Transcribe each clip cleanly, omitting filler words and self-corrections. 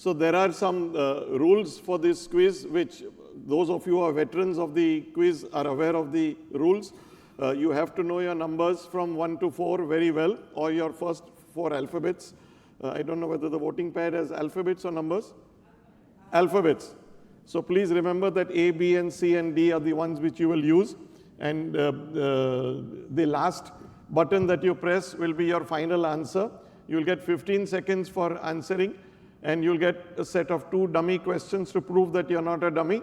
So there are some rules for this quiz, which those of you who are veterans of the quiz are aware of the rules. You have to know your numbers from 1 to 4 very well, or your first 4 alphabets. I don't know whether the voting pad has alphabets or numbers. Alphabets. So please remember that A, B, and C, and D are the ones which you will use. And the last button that you press will be your final answer. You'll get 15 seconds for answering, and you'll get a set of 2 dummy questions to prove that you're not a dummy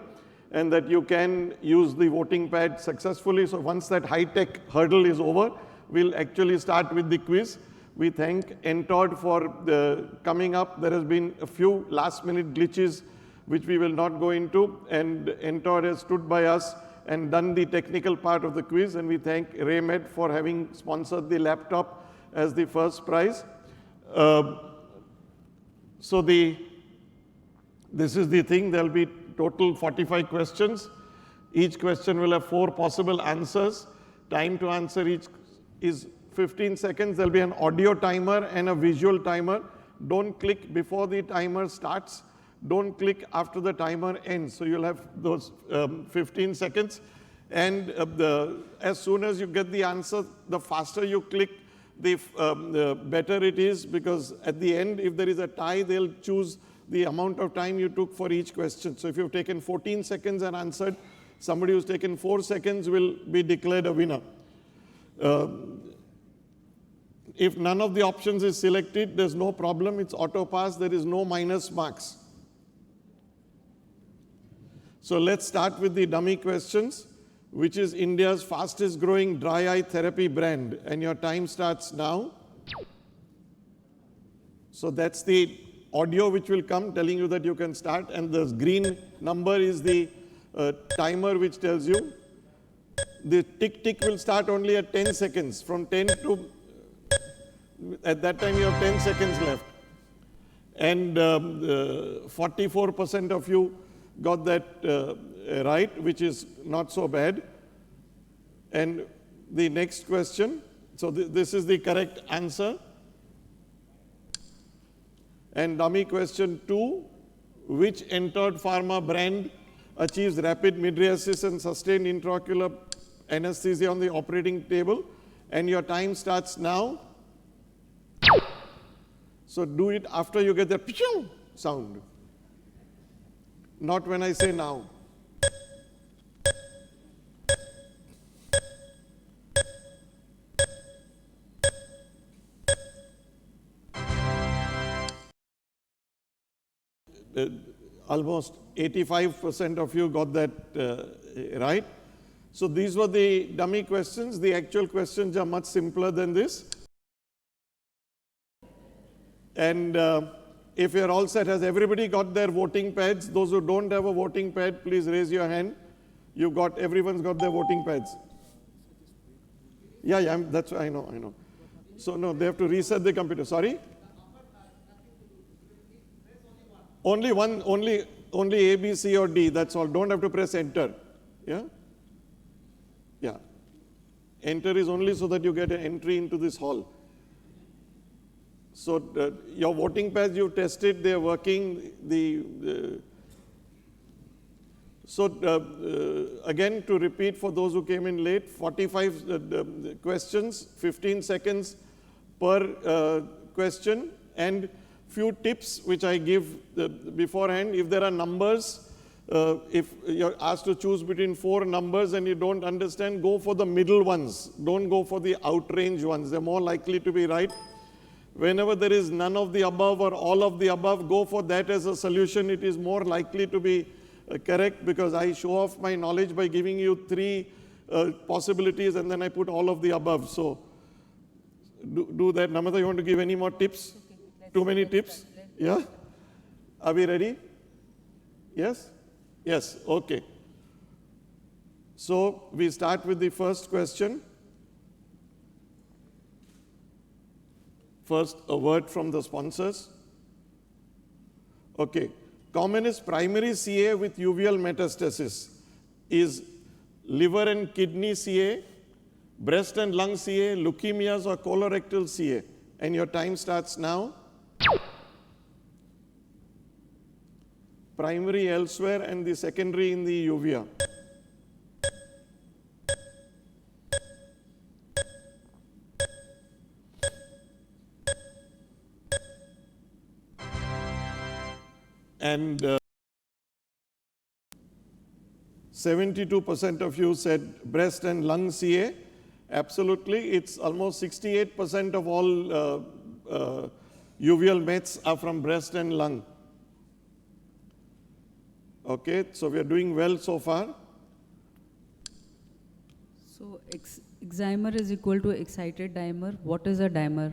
and that you can use the voting pad successfully. So once that high-tech hurdle is over, we'll actually start with the quiz. We thank Entod for coming up. There has been a few last-minute glitches which we will not go into, and Entod has stood by us and done the technical part of the quiz, and we thank RayMed for having sponsored the laptop as the first prize. So this is the thing. There will be total 45 questions. Each question will have 4 possible answers. Time to answer each is 15 seconds. There will be an audio timer and a visual timer. Don't click before the timer starts. Don't click after the timer ends. So you'll have those 15 seconds. And as soon as you get the answer, the faster you click, the better it is, because at the end, if there is a tie, they'll choose the amount of time you took for each question. So if you've taken 14 seconds and answered, somebody who's taken 4 seconds will be declared a winner. If none of the options is selected, there's no problem. It's auto pass. There is no minus marks. So let's start with the dummy questions. Which is India's fastest growing dry eye therapy brand? And your time starts now. So that's the audio which will come telling you that you can start, and the green number is the timer which tells you. The tick will start only at 10 seconds. From 10 to, at that time you have 10 seconds left. And 44% of you got that right, which is not so bad. And the next question, so this is the correct answer. And dummy question 2, which Entod Pharma brand achieves rapid mydriasis and sustained intraocular anesthesia on the operating table? And your time starts now. So do it after you get the pichung sound. Not when I say now. Almost 85% of you got that right. So these were the dummy questions. The actual questions are much simpler than this. And if you're all set, has everybody got their voting pads? Those who don't have a voting pad, please raise your hand. Everyone's got their voting pads. Yeah, that's I know. So no, they have to reset the computer. Sorry? Only A, B, C, or D. That's all. Don't have to press enter. Yeah? Yeah. Enter is only so that you get an entry into this hall. So your voting pads you've tested, they're working. Again, to repeat for those who came in late, 45 questions, 15 seconds per question, and few tips which I give beforehand. If there are numbers, if you're asked to choose between 4 numbers and you don't understand, go for the middle ones. Don't go for the outrange ones. They're more likely to be right. Whenever there is none of the above or all of the above, go for that as a solution. It is more likely to be correct, because I show off my knowledge by giving you 3 possibilities and then I put all of the above. So do that. Namata, you want to give any more tips? Too many tips? Yeah? Are we ready? Yes? Yes, okay. So we start with the first question. First, a word from the sponsors. Okay. Commonest primary CA with uveal metastasis is liver and kidney CA, breast and lung CA, leukemias, or colorectal CA. And your time starts now. primary elsewhere and the secondary in the uvea. And 72% of you said breast and lung CA. Absolutely, it's almost 68% of all uveal mets are from breast and lung. Okay, so we are doing well so far. So excimer is equal to excited dimer. What is a dimer?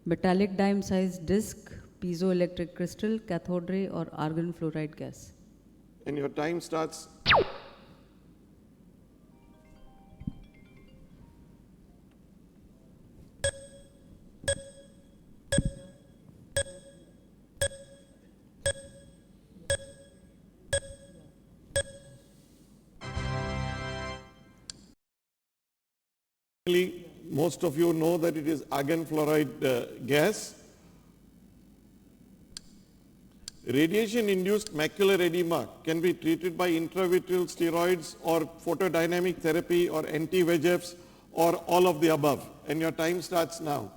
Metallic dime sized disc, piezoelectric crystal, cathode ray, or argon fluoride gas. And your time starts. Most of you know that it is argon fluoride gas. Radiation-induced macular edema can be treated by intravitreal steroids or photodynamic therapy or anti-VEGFs or all of the above. And your time starts now.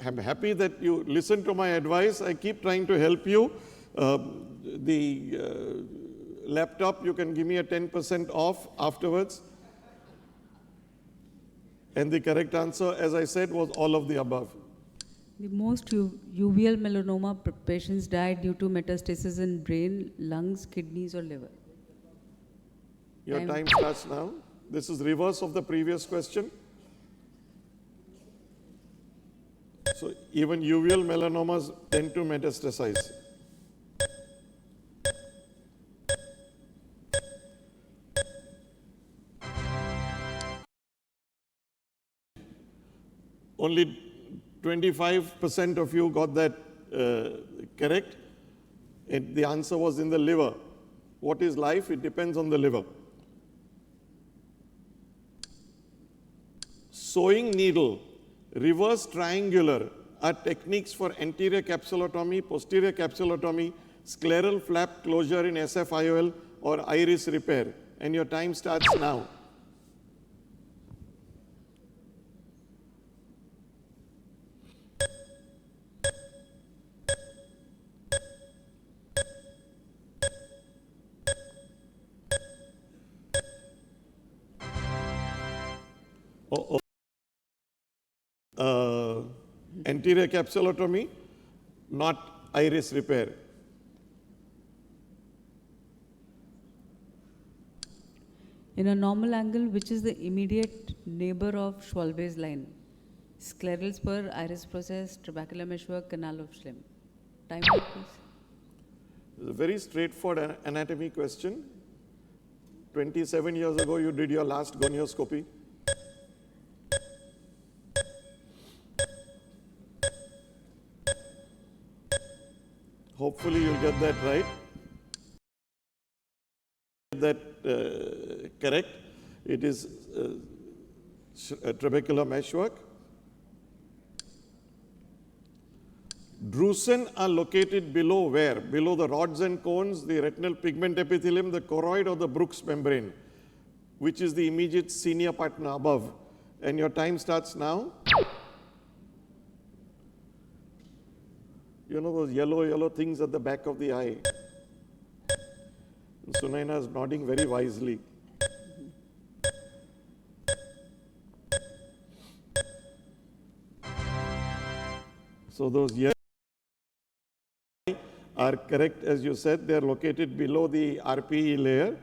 I'm happy that you listen to my advice. I keep trying to help you. The laptop, you can give me a 10% off afterwards. And the correct answer, as I said, was all of the above. The most uveal melanoma patients die due to metastasis in brain, lungs, kidneys, or liver. Your time starts now. This is reverse of the previous question. So even uveal melanomas tend to metastasize. Only 25% of you got that correct. And the answer was in the liver. What is life? It depends on the liver. Sewing needle, reverse triangular are techniques for anterior capsulotomy, posterior capsulotomy, scleral flap closure in SFIOL or iris repair. And your time starts now. Anterior capsulotomy, not iris repair. In a normal angle, which is the immediate neighbor of Schwalbe's line? Scleral spur, iris process, trabecular meshwork, canal of Schlemm. Time, please. It's a very straightforward anatomy question. 27 years ago, you did your last gonioscopy. Hopefully you'll get that right. That correct. It is trabecular meshwork. Drusen are located below where? Below the rods and cones, the retinal pigment epithelium, the choroid, or the Brooks membrane, which is the immediate senior partner above. And your time starts now. You know those yellow things at the back of the eye? Sunaina is nodding very wisely. So those yellow are correct, as you said. They are located below the RPE layer.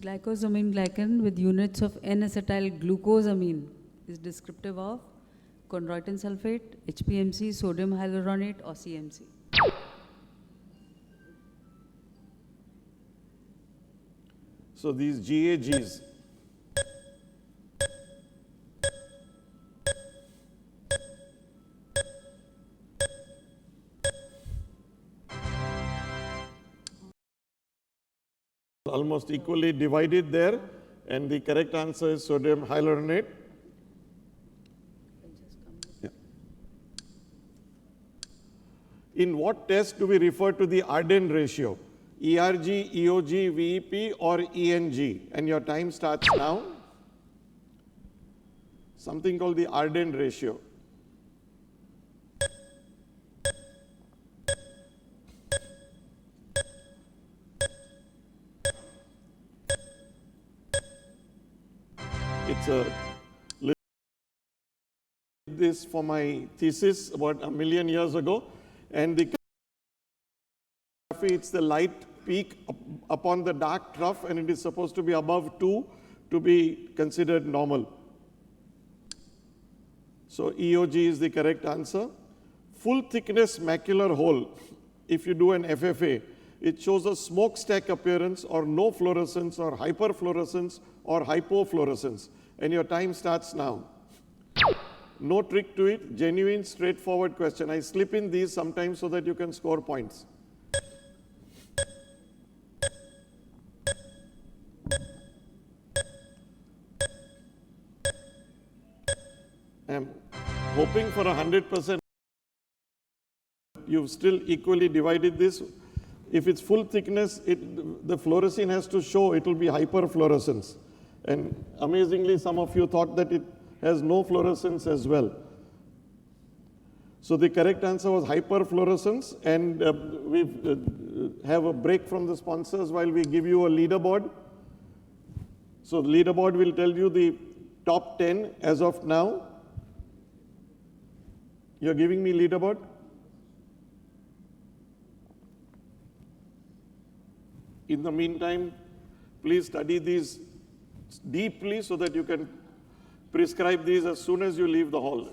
Glycosamine glycan with units of N-acetyl glucosamine is descriptive of chondroitin sulfate, HPMC, sodium hyaluronate, or CMC. So these GAGs, almost equally divided there. And the correct answer is sodium hyaluronate. Yeah. In what test do we refer to the Arden ratio? ERG, EOG, VEP, or ENG? And your time starts now. Something called the Arden ratio. It's a this for my thesis about 1 million years ago, and the it's the light peak upon the dark trough, and it is supposed to be above 2 to be considered normal. So EOG is the correct answer. Full thickness macular hole, if you do an FFA, it shows a smokestack appearance or no fluorescence or hyperfluorescence or hypofluorescence. And your time starts now. No trick to it, genuine, straightforward question. I slip in these sometimes so that you can score points. I'm hoping for 100%. You've still equally divided this. If it's full thickness, the fluorescein has to show it will be hyperfluorescence. And amazingly, some of you thought that it has no fluorescence as well. So the correct answer was hyperfluorescence, and we have a break from the sponsors while we give you a leaderboard. So the leaderboard will tell you the top 10 as of now. You're giving me leaderboard? In the meantime, please study these deeply so that you can prescribe these as soon as you leave the hall.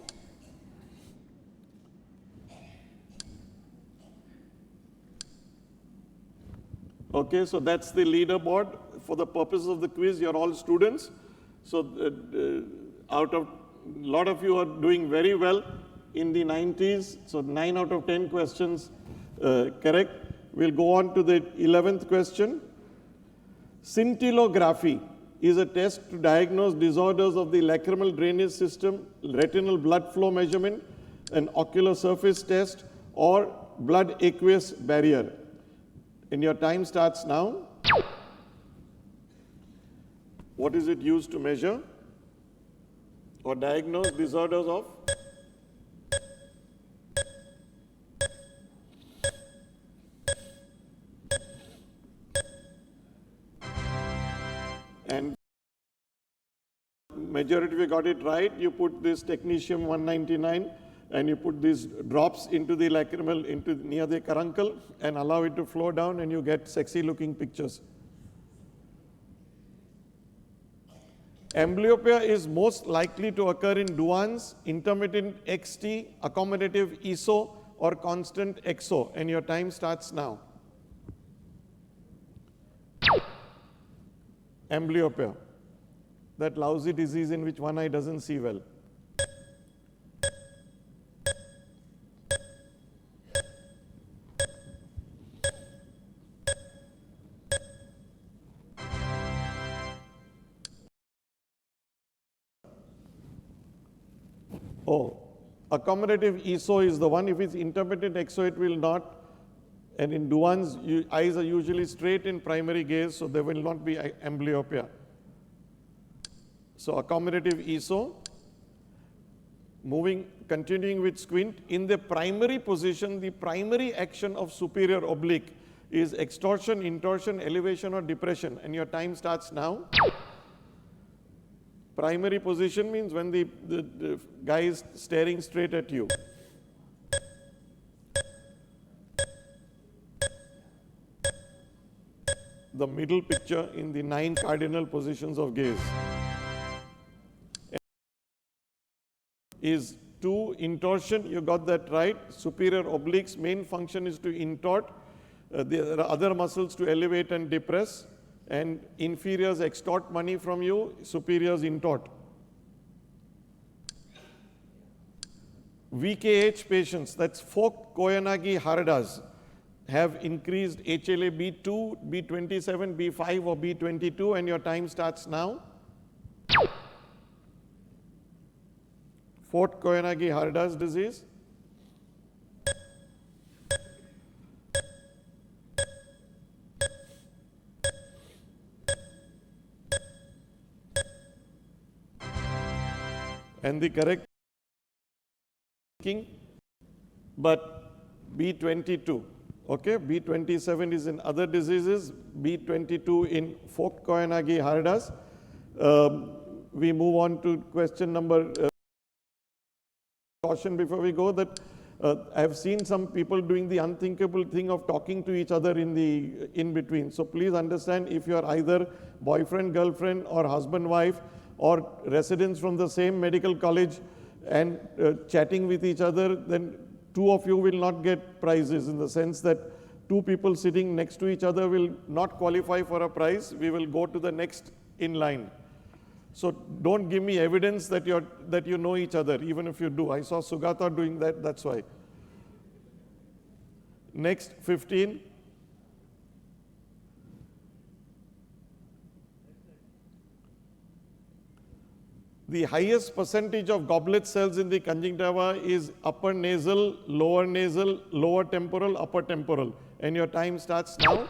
Okay, so that's the leaderboard. For the purpose of the quiz, you're all students. So out of a lot of you are doing very well in the 90s. So 9 out of 10 questions correct. We'll go on to the 11th question. Scintillography is a test to diagnose disorders of the lacrimal drainage system, retinal blood flow measurement, an ocular surface test, or blood aqueous barrier. And your time starts now. What is it used to measure or diagnose disorders of? And majority of you got it right. You put this technetium 199 and you put these drops into the lacrimal, near the caruncle, and allow it to flow down, and you get sexy looking pictures. Amblyopia is most likely to occur in Duane's, intermittent XT, accommodative ESO, or constant EXO, and your time starts now. Amblyopia, that lousy disease in which one eye doesn't see well. Oh, accommodative ESO is the one. If it's intermittent EXO, it will not. And in Duane's, eyes are usually straight in primary gaze, so there will not be amblyopia. So accommodative ESO. Continuing with squint, in the primary position, the primary action of superior oblique is extorsion, intorsion, elevation, or depression. And your time starts now. Primary position means when the guy is staring straight at you. The middle picture in the 9 cardinal positions of gaze. Is to intorsion, you got that right. Superior oblique's main function is to intort. There are other muscles to elevate and depress. And inferiors extort money from you, superiors intort. VKH patients, that's Folk Koyanagi Haradas. have increased HLA B2, B27, B5 or B22, and your time starts now. Fort Koyanagi-Hardha's disease. And the correct but B22. Okay, B27 is in other diseases, B22 in Fort Koyanagi-Hardha's. We move on to question number caution before we go that I have seen some people doing the unthinkable thing of talking to each other in between. So please understand, if you are either boyfriend, girlfriend or husband, wife or residents from the same medical college and chatting with each other, then two of you will not get prizes, in the sense that two people sitting next to each other will not qualify for a prize. We will go to the next in line. So don't give me evidence that you know each other, even if you do. I saw Sugata doing that, that's why. Next, 15. The highest percentage of goblet cells in the conjunctiva is upper nasal, lower temporal, upper temporal. And your time starts now.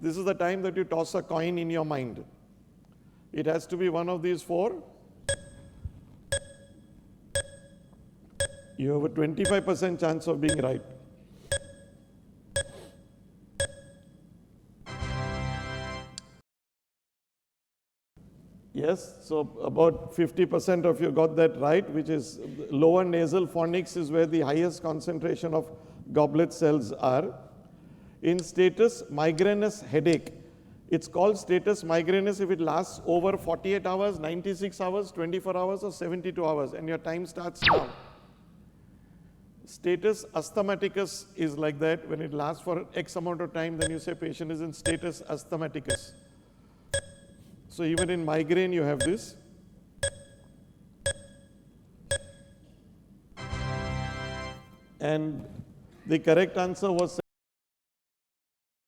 This is the time that you toss a coin in your mind. It has to be one of these four. You have a 25% chance of being right. Yes, so about 50% of you got that right, which is lower nasal fornix is where the highest concentration of goblet cells are. In status migrainous headache, it's called status migrainous if it lasts over 48 hours, 96 hours, 24 hours or 72 hours, and your time starts now. Status asthmaticus is like that. When it lasts for X amount of time, then you say patient is in status asthmaticus. So even in migraine you have this. And the correct answer was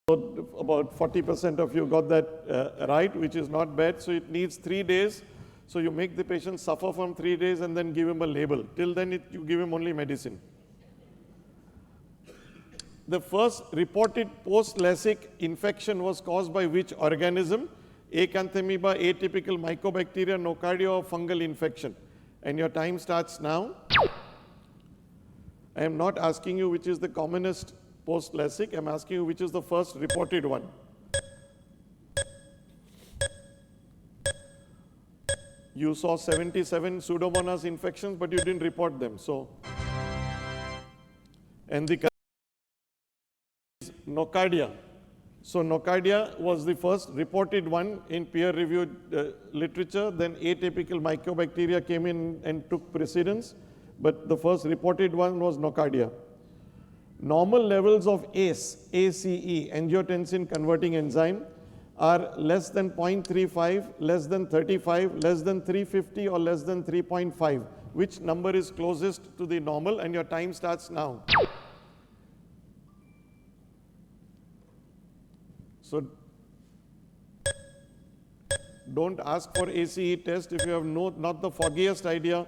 about 40% of you got that right, which is not bad. So it needs 3 days. So you make the patient suffer from 3 days and then give him a label. Till then you give him only medicine. The first reported post-LASIK infection was caused by which organism? Acanthamoeba, atypical mycobacteria, nocardia or fungal infection. And your time starts now. I am not asking you which is the commonest post-LASIK. I am asking you which is the first reported one. You saw 77 Pseudomonas infections, but you didn't report them. So, and the is nocardia. So nocardia was the first reported one in peer-reviewed literature. Then atypical mycobacteria came in and took precedence, but the first reported one was nocardia. Normal levels of ACE, angiotensin converting enzyme, are less than 0.35, less than 35, less than 350 or less than 3.5. Which number is closest to the normal? And your time starts now. So don't ask for ACE test if you have not the foggiest idea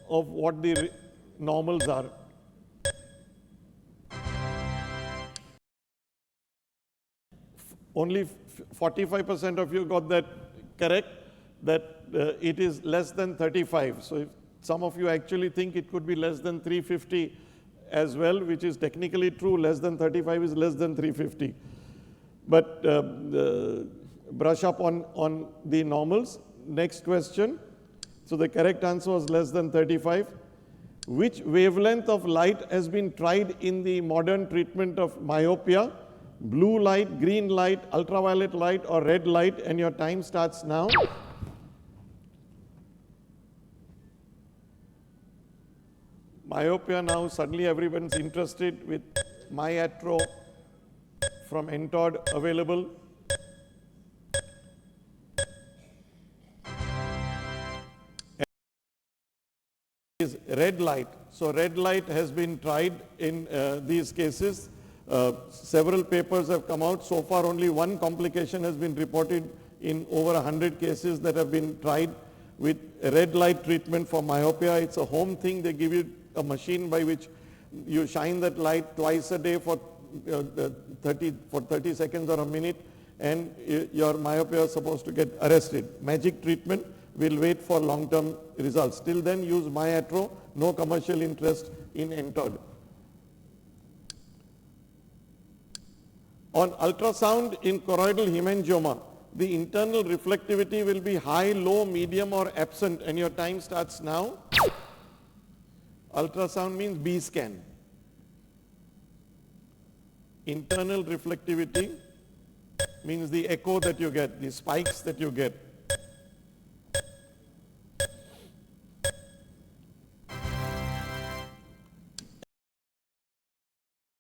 of what the normals are. Only 45% of you got that correct, that it is less than 35. So if some of you actually think it could be less than 350 as well, which is technically true. Less than 35 is less than 350. But brush up on the normals. Next question. So the correct answer was less than 35. Which wavelength of light has been tried in the modern treatment of myopia? Blue light, green light, ultraviolet light or red light? And your time starts now. Myopia, now suddenly everyone's interested with myatro from Entod available. Is red light. So red light has been tried in these cases. Several papers have come out. So far, only one complication has been reported in over 100 cases that have been tried with red light treatment for myopia. It's a home thing. They give you a machine by which you shine that light twice a day for 30 seconds or a minute, and your myopia is supposed to get arrested. Magic treatment. Will wait for long-term results. Till then, use MyAtro. No commercial interest in Entod. On ultrasound in choroidal hemangioma, the internal reflectivity will be high, low, medium, or absent, and your time starts now. Ultrasound means B scan. Internal reflectivity means the echo that you get, the spikes that you get.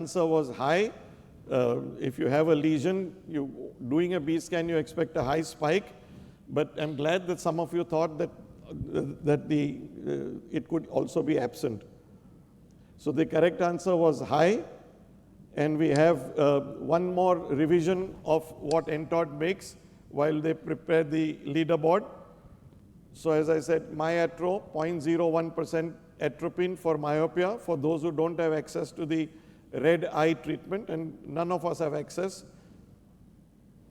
Answer was high. If you have a lesion, doing a B scan, you expect a high spike. But I'm glad that some of you thought that it could also be absent. So the correct answer was high. And we have one more revision of what Entod makes while they prepare the leaderboard. So as I said, MyAtro, 0.01% atropine for myopia for those who don't have access to the red eye treatment, and none of us have access.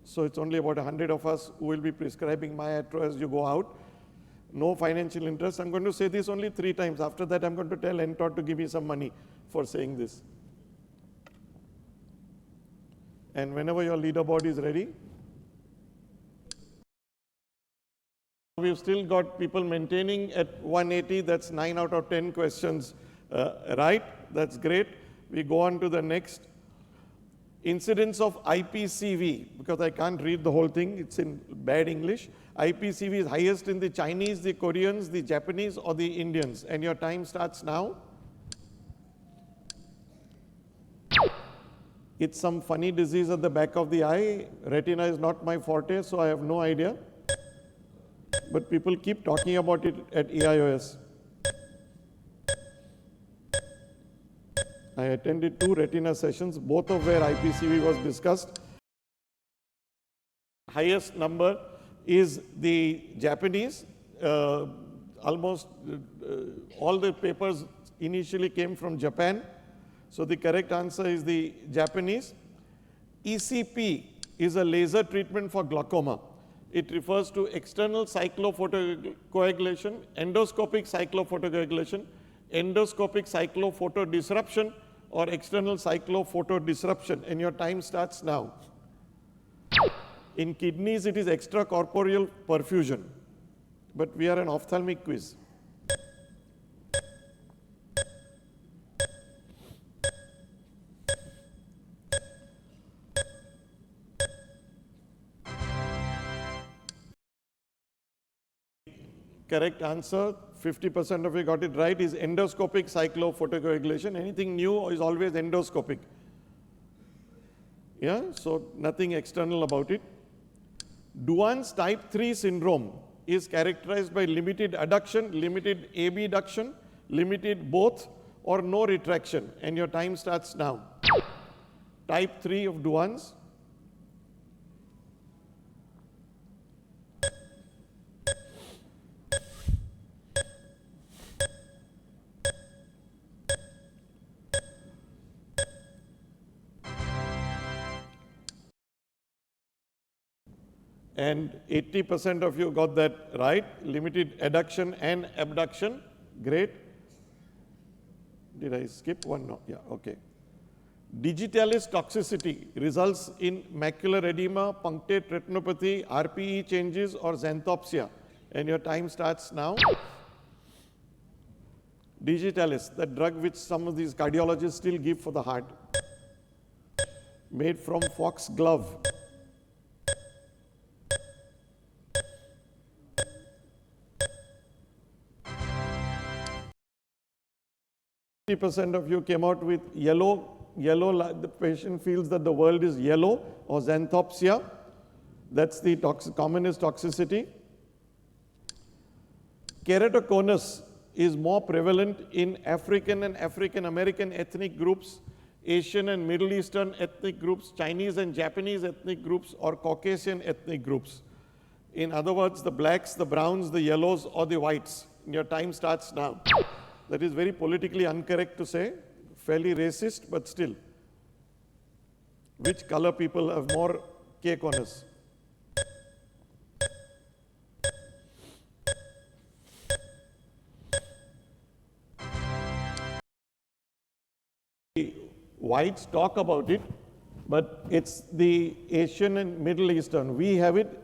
So it's only about 100 of us who will be prescribing MyAtro as you go out. No financial interest. I'm going to say this only 3 times. After that, I'm going to tell Entod to give me some money for saying this. And whenever your leaderboard is ready, we've still got people maintaining at 180. That's 9 out of 10 questions right. That's great. We go on to the next. Incidence of IPCV, because I can't read the whole thing, it's in bad English. IPCV is highest in the Chinese, the Koreans, the Japanese, or the Indians. And your time starts now. It's some funny disease at the back of the eye. Retina is not my forte, so I have no idea. But people keep talking about it at AIOS. I attended 2 retina sessions, both of where IPCV was discussed. Highest number is the Japanese. Almost all the papers initially came from Japan. So the correct answer is the Japanese. ECP is a laser treatment for glaucoma. It refers to external cyclophotocoagulation, endoscopic cyclophotocoagulation, endoscopic cyclophotodisruption, or external cyclophotodisruption. And your time starts now. In kidneys, it is extracorporeal perfusion. But we are an ophthalmic quiz. Correct answer, 50% of you got it right, is endoscopic cyclophotocoagulation. Anything new is always endoscopic. Yeah, so nothing external about it. Duane's type 3 syndrome is characterized by limited adduction, limited abduction, limited both, or no retraction. And your time starts now. Type 3 of Duane's. And 80% of you got that right. Limited adduction and abduction. Great. Did I skip one? No. Yeah, okay. Digitalis toxicity results in macular edema, punctate retinopathy, RPE changes, or xanthopsia. And your time starts now. Digitalis, the drug which some of these cardiologists still give for the heart. Made from foxglove. 50% of you came out with yellow. The patient feels that the world is yellow, or xanthopsia. That's the commonest toxicity. Keratoconus is more prevalent in African and African American ethnic groups Asian and Middle Eastern ethnic groups, Chinese and Japanese ethnic groups, or Caucasian ethnic groups. In other words, the blacks, the browns, the yellows, or the whites. Your time starts now. That is very politically incorrect to say, fairly racist, but still. Which color people have more cake on us? Whites talk about it, but it's the Asian and Middle Eastern. We have it.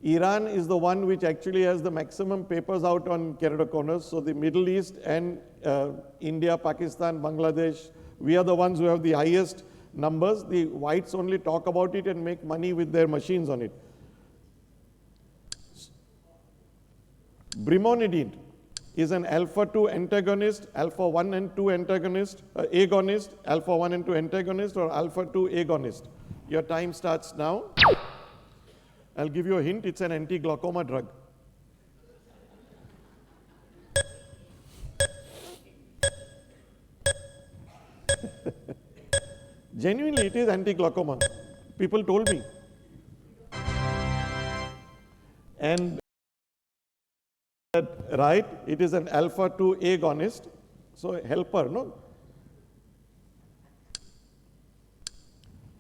Iran is the one which actually has the maximum papers out on keratoconus. So the Middle East and India, Pakistan, Bangladesh, we are the ones who have the highest numbers. The whites only talk about it and make money with their machines on it. Brimonidine is an alpha-2 antagonist, alpha-1 and 2 antagonist, agonist, alpha-1 and 2 antagonist, or alpha-2 agonist. Your time starts now. I'll give you a hint, it's an anti-glaucoma drug. Genuinely, it is anti-glaucoma. People told me. And right, it is an alpha-2 agonist, so helper, no?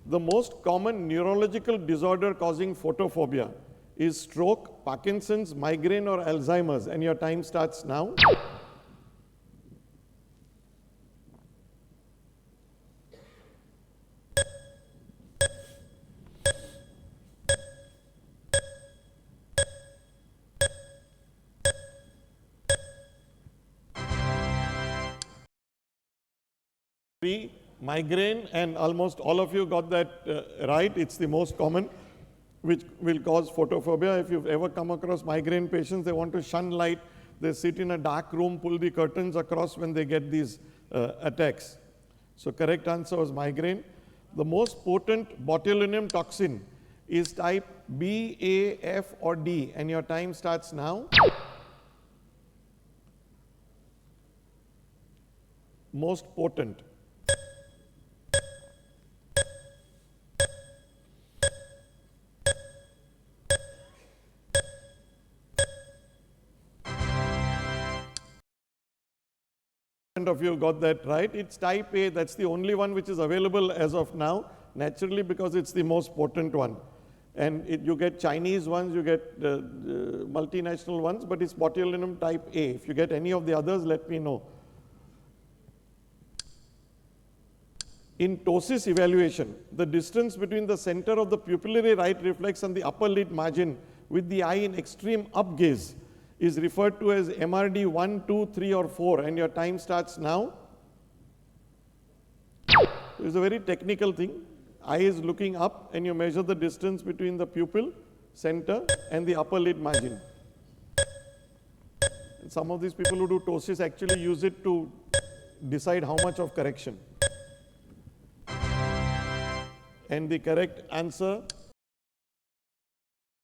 The most common neurological disorder causing photophobia is stroke, Parkinson's, migraine, or Alzheimer's, and your time starts now. Migraine, and almost all of you got that right. It's the most common, which will cause photophobia. If you've ever come across migraine patients, they want to shun light. They sit in a dark room, pull the curtains across when they get these attacks. So correct answer was migraine. The most potent botulinum toxin is type B, A, F, or D, and your time starts now. Most potent. Of you got that right. It's type A. That's the only one which is available as of now, naturally, because it's the most potent one. And you get Chinese ones, you get multinational ones, but it's botulinum type A. If you get any of the others, let me know. In ptosis evaluation, the distance between the center of the pupillary right reflex and the upper lid margin with the eye in extreme up gaze is referred to as MRD 1, 2, 3, or 4, and your time starts now. It's a very technical thing. Eye is looking up, and you measure the distance between the pupil, center, and the upper lid margin. And some of these people who do ptosis actually use it to decide how much of correction. And the correct answer,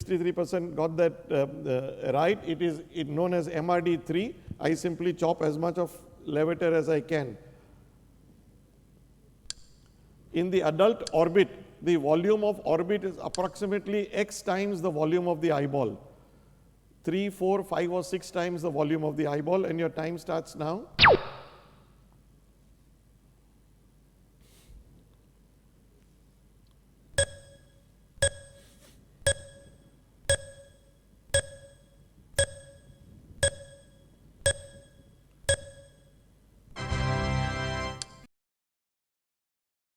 63% got that right. It is known as MRD3. I simply chop as much of levator as I can. In the adult orbit, the volume of orbit is approximately X times the volume of the eyeball. 3, 4, 5, or 6 times the volume of the eyeball, and your time starts now.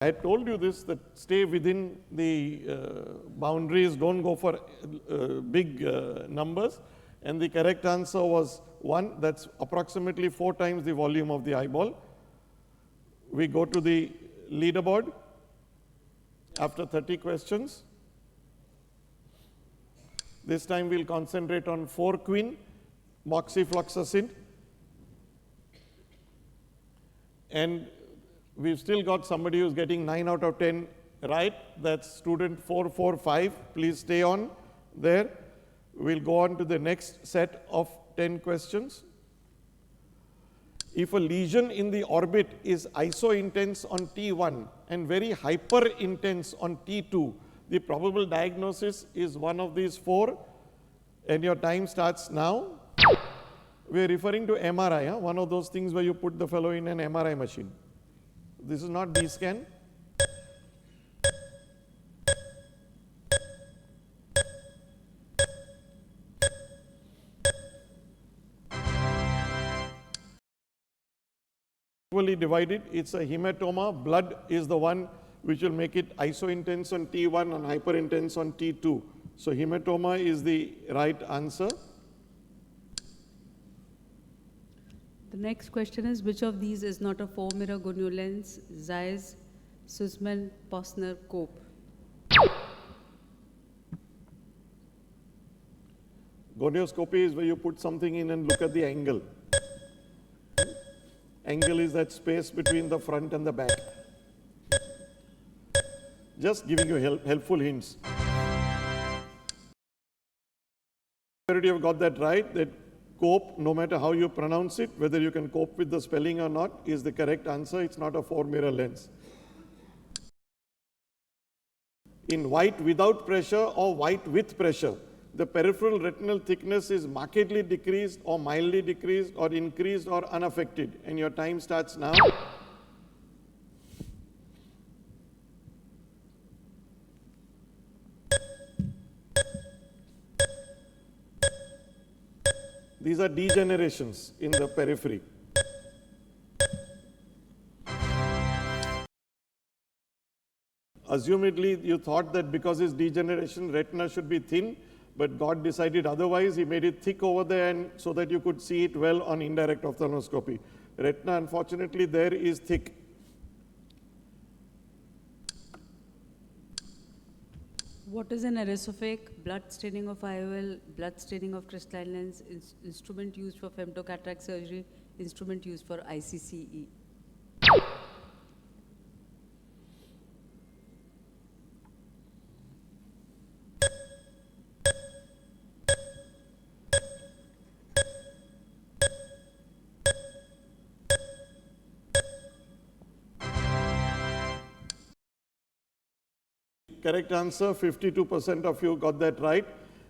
I told you this, that stay within the boundaries, don't go for big numbers. And the correct answer was 1. That's approximately 4 times the volume of the eyeball. We go to the leaderboard after 30 questions. This time we'll concentrate on 4-quin, moxifloxacin. And we've still got somebody who's getting 9 out of 10 right. That's student 445. Please stay on there. We'll go on to the next set of 10 questions. If a lesion in the orbit is iso-intense on T1 and very hyper-intense on T2, the probable diagnosis is one of these four, and your time starts now. We are referring to MRI, one of those things where you put the fellow in an MRI machine. This is not D-scan. Equally divided, it's a hematoma. Blood is the one which will make it iso-intense on T1 and hyper-intense on T2. So hematoma is the right answer. The next question is, which of these is not a 4-mirror gonio lens? Zeiss, Sussman, Posner, Cope. Gonioscopy is where you put something in and look at the angle. Angle is that space between the front and the back. Just giving you helpful hints. You have got that right, that Cope, no matter how you pronounce it, whether you can cope with the spelling or not, is the correct answer. It's not a 4-mirror lens. In white without pressure or white with pressure, the peripheral retinal thickness is markedly decreased or mildly decreased or increased or unaffected. And your time starts now. These are degenerations in the periphery. Assumedly, you thought that because it's degeneration, retina should be thin, but God decided otherwise. He made it thick over there and so that you could see it well on indirect ophthalmoscopy. Retina, unfortunately, there is thick. What is an erysophae? Blood staining of IOL, blood staining of crystalline lens, instrument used for femtocataract surgery, instrument used for ICCE. Correct answer, 52% of you got that right.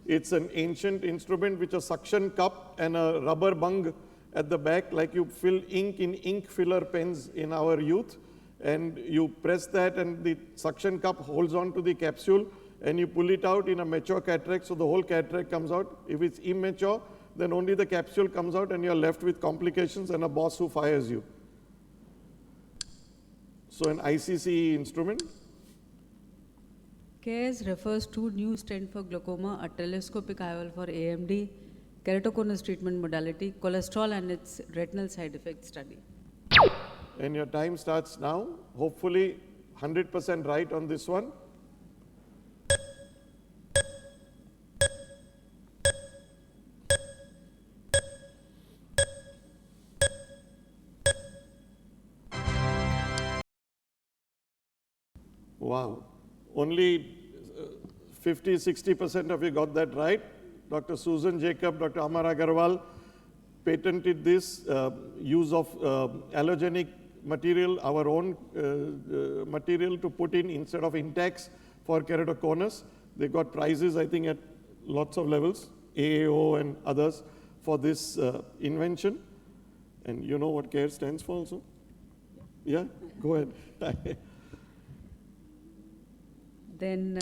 It's an ancient instrument with a suction cup and a rubber bung at the back, like you fill ink in ink filler pens in our youth. And you press that and the suction cup holds on to the capsule and you pull it out in a mature cataract, so the whole cataract comes out. If it's immature, then only the capsule comes out and you're left with complications and a boss who fires you. So an ICCE instrument. CARES refers to new stent for glaucoma, a telescopic IOL for AMD, keratoconus treatment modality, cholesterol and its retinal side effect study. And your time starts now. Hopefully 100% right on this one. Wow. Only 50–60% of you got that right. Dr. Susan Jacob, Dr. Amar Agarwal patented this use of allogenic material, our own material to put in instead of Intex for keratoconus. They got prizes, I think, at lots of levels, AAO and others, for this invention. And you know what CARE stands for also? Yeah? Go ahead. Then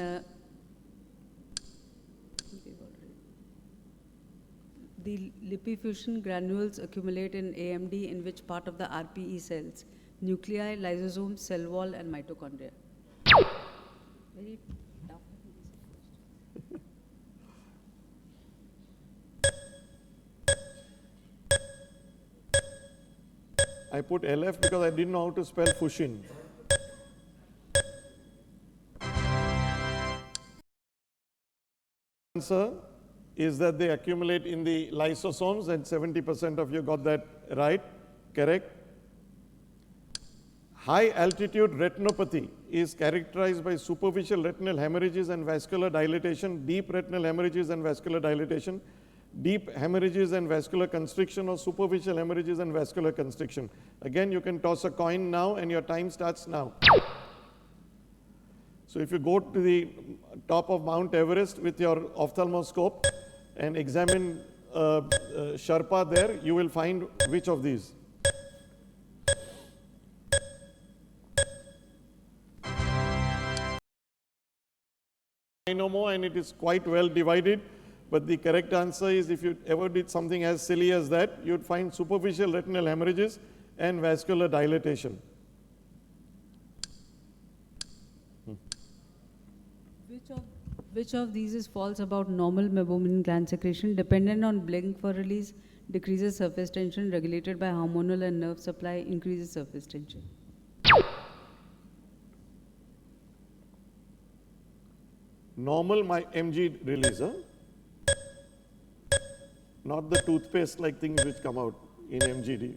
the lipifuscin granules accumulate in AMD in which part of the RPE cells? Nuclei, lysosomes, cell wall, and mitochondria. Very tough. I put LF because I didn't know how to spell Fushin. Answer is that they accumulate in the lysosomes, and 70% of you got that right, correct. High altitude retinopathy is characterized by superficial retinal hemorrhages and vascular dilatation, deep retinal hemorrhages and vascular dilatation, deep hemorrhages and vascular constriction or superficial hemorrhages and vascular constriction. Again, you can toss a coin now and your time starts now. So if you go to the top of Mount Everest with your ophthalmoscope and examine Sherpa there, you will find which of these. No more, and it is quite well divided, but the correct answer is, if you ever did something as silly as that, you'd find superficial retinal hemorrhages and vascular dilatation. Which of these is false about normal meibomian gland secretion? Dependent on blink for release, decreases surface tension, regulated by hormonal and nerve supply, increases surface tension. Normal MG release, huh? Not the toothpaste like things which come out in MGD.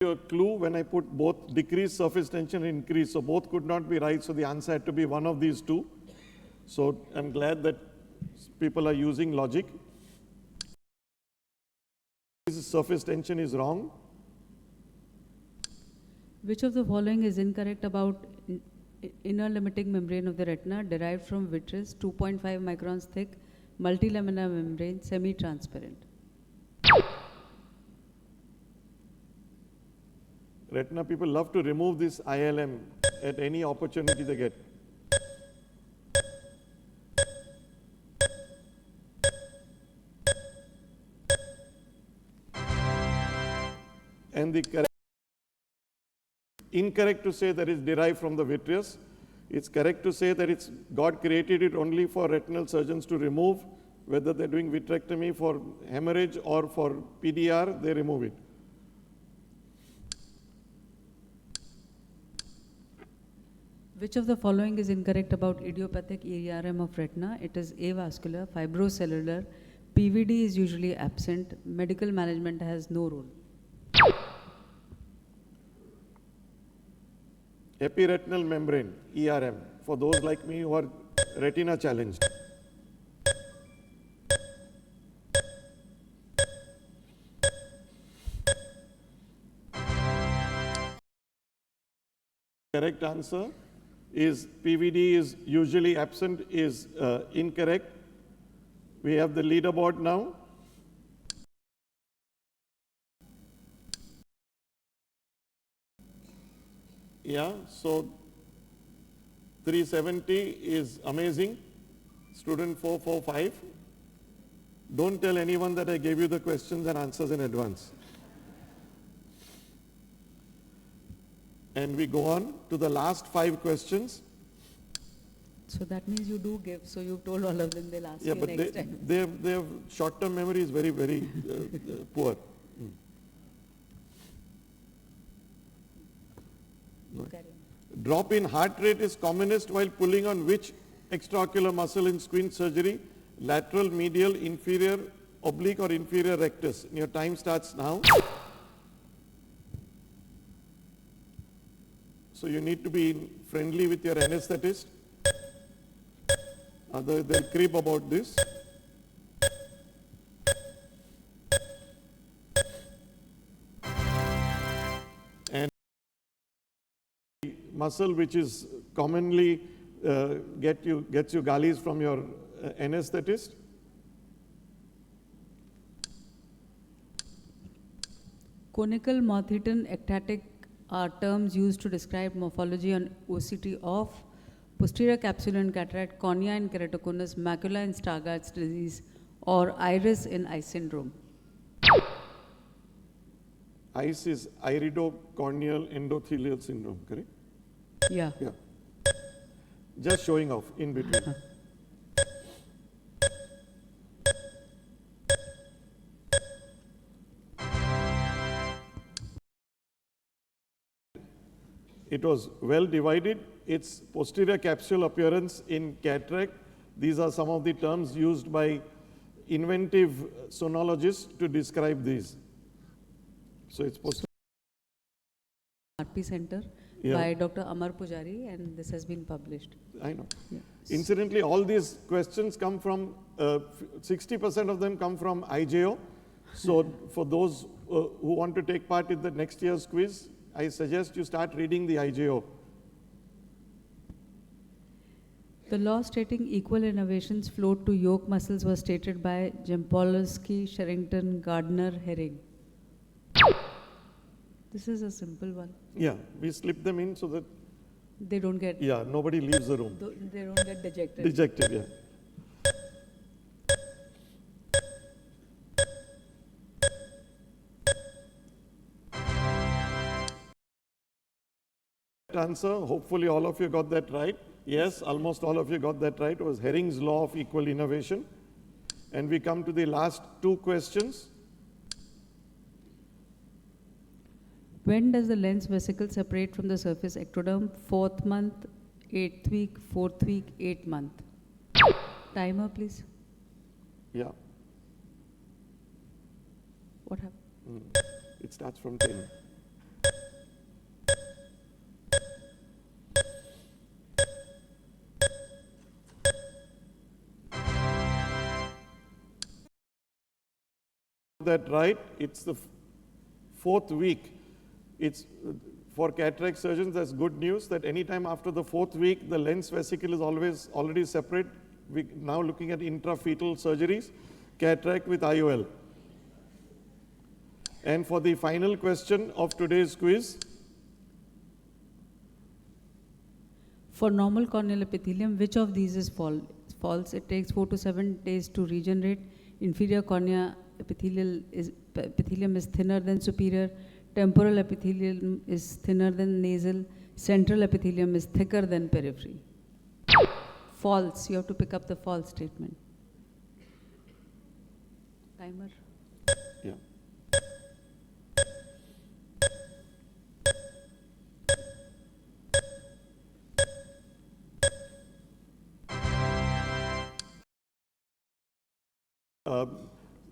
A clue when I put both decreased surface tension and increased, so both could not be right, so the answer had to be one of these two. So I'm glad that people are using logic. This surface tension is wrong. Which of the following is incorrect about inner limiting membrane of the retina derived from vitreous, 2.5 microns thick, multilaminar membrane, semi-transparent? Retina people love to remove this ILM at any opportunity they get. And the incorrect to say that it's derived from the vitreous. It's correct to say that it's God created it only for retinal surgeons to remove, whether they're doing vitrectomy for hemorrhage or for PDR, they remove it. Which of the following is incorrect about idiopathic ERM of retina? It is avascular, fibrocellular, PVD is usually absent, medical management has no role. Epiretinal membrane, ERM, for those like me who are retina challenged. Correct answer is PVD is usually absent is incorrect. We have the leaderboard now. Yeah, so 370 is amazing. Student 445. Don't tell anyone that I gave you the questions and answers in advance. And we go on to the last 5 questions. So that means you do give, so you've told all of them they'll ask you But next time. their short-term memory is very, very poor. Drop in heart rate is commonest while pulling on which extraocular muscle in squint surgery? Lateral, medial, inferior, oblique or inferior rectus. Your time starts now. So you need to be friendly with your anesthetist. They'll crib about this. Muscle which is commonly gets you galleys from your anesthetist. Conical, mothetan, ectatic are terms used to describe morphology and OCT of posterior capsular cataract, cornea in keratoconus, macula in Stargardt's disease, or iris in eye syndrome. ICE is iridocorneal endothelial syndrome, correct? Yeah. Yeah. Just showing off in between. It was well divided. Its posterior capsule appearance in cataract. These are some of the terms used by inventive sonologists to describe these. So it's posterior. RP center. by Dr. Amar Pujari, and this has been published. I know. Yeah. Incidentally, all these questions come from, 60% of them come from IJO. So for those who want to take part in the next year's quiz, I suggest you start reading the IJO. The law stating equal innovations flowed to yoke muscles was stated by Jampolsky, Sherrington, Gardner, Herring. This is a simple one. Yeah, we slip them in so that, They don't get, nobody leaves the room. they don't get dejected. Dejected, yeah. Answer, hopefully all of you got that right. Yes, almost all of you got that right. It was Herring's law of equal innovation. And we come to the last two questions. When does the lens vesicle separate from the surface ectoderm? 4th month, 8th week, 4th week, 8th month. Timer, please. Yeah, What happened? it starts from 10. That right, it's the 4th week. It's for cataract surgeons, that's good news that anytime after the 4th week, the lens vesicle is always already separate. We're now looking at intrafetal surgeries, cataract with IOL. And for the final question of today's quiz, For normal corneal epithelium, which of these is false? It takes 4 to 7 days to regenerate. Inferior cornea epithelium is thinner than superior. Temporal epithelium is thinner than nasal. Central epithelium is thicker than periphery. False. You have to pick up the false statement. Timer. yeah.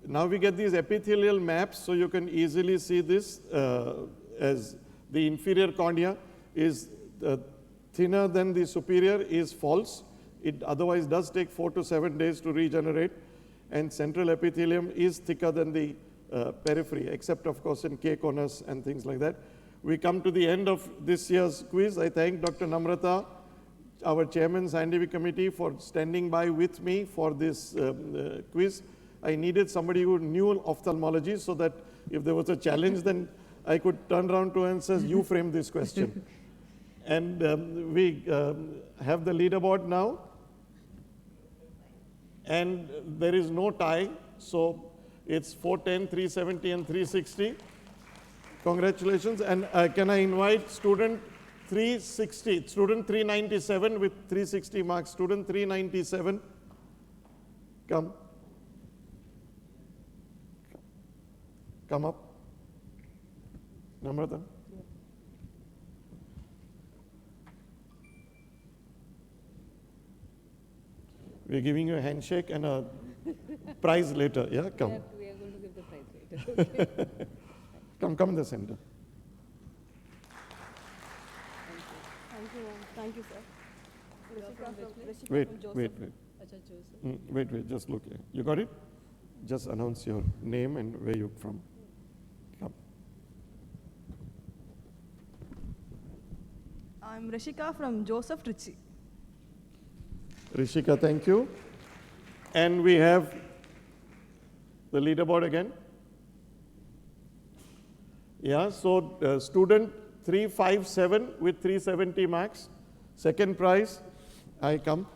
Now we get these epithelial maps, so you can easily see this as the inferior cornea is thinner than the superior is false. It otherwise does take 4 to 7 days to regenerate, and central epithelium is thicker than the periphery, except of course in K-conus and things like that. We come to the end of this year's quiz. I thank Dr. Namrata, our chairman, scientific committee, for standing by with me for this quiz. I needed somebody who knew ophthalmology so that if there was a challenge, then I could turn around to her and say, you frame this question. And we have the leaderboard now. And there is no tie, so it's 410, 370, and 360. Congratulations. And can I invite student 360, student 397 with 360 marks, student 397, come. Come up. Namrata. We're giving you a handshake and a prize later. Yeah, come. We are going to give the prize later. Come in the center. Thank you, sir. Wait. Acha, Joseph. Wait, just look here. You got it? Just announce your name and where you're from. Come. I'm Rishika from Joseph Ritchie. Rishika, thank you. And we have the leaderboard again. Yeah, so student 357 with 370 marks. Second prize, I come.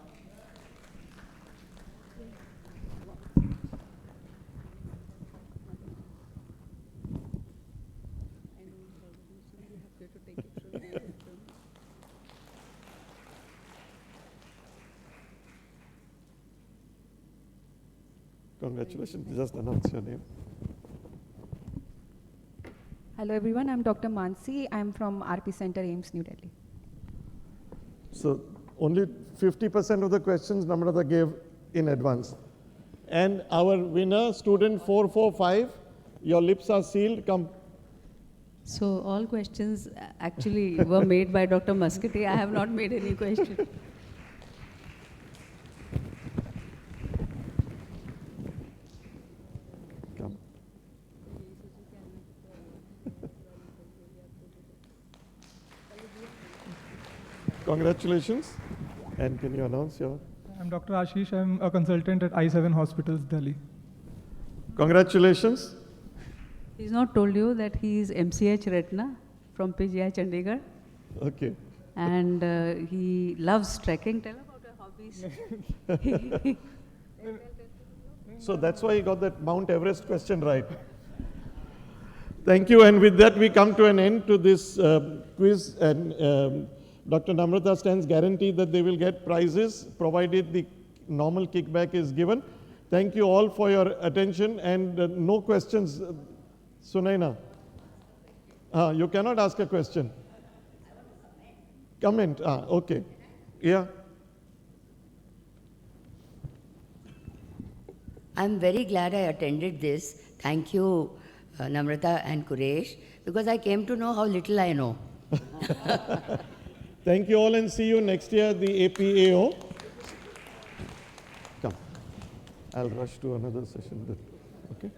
Congratulations, just announce your name. Hello everyone, I'm Dr. Mansi. I'm from RP Center, AIMS, New Delhi. So only 50% of the questions Namrata gave in advance. And our winner, student 445, your lips are sealed, come. So all questions actually were made by Dr. Muscati. I have not made any question. Come. Congratulations. And can you announce your... I'm Dr. Ashish. I'm a consultant at I7 Hospitals, Delhi. Congratulations. He's not told you that he is MCH Retina from PGI Chandigarh. Okay. And he loves trekking. Tell about your hobbies. So that's why he got that Mount Everest question right. Thank you. And with that, we come to an end to this quiz. And Dr. Namrata stands guarantee that they will get prizes provided the normal kickback is given. Thank you all for your attention. And no questions. Sunaina, you cannot ask a question. Comment. Okay. Yeah. I'm very glad I attended this. Thank you, Namrata and Quresh, because I came to know how little I know. Thank you all and see you next year at the APAO. Come. I'll rush to another session. Okay.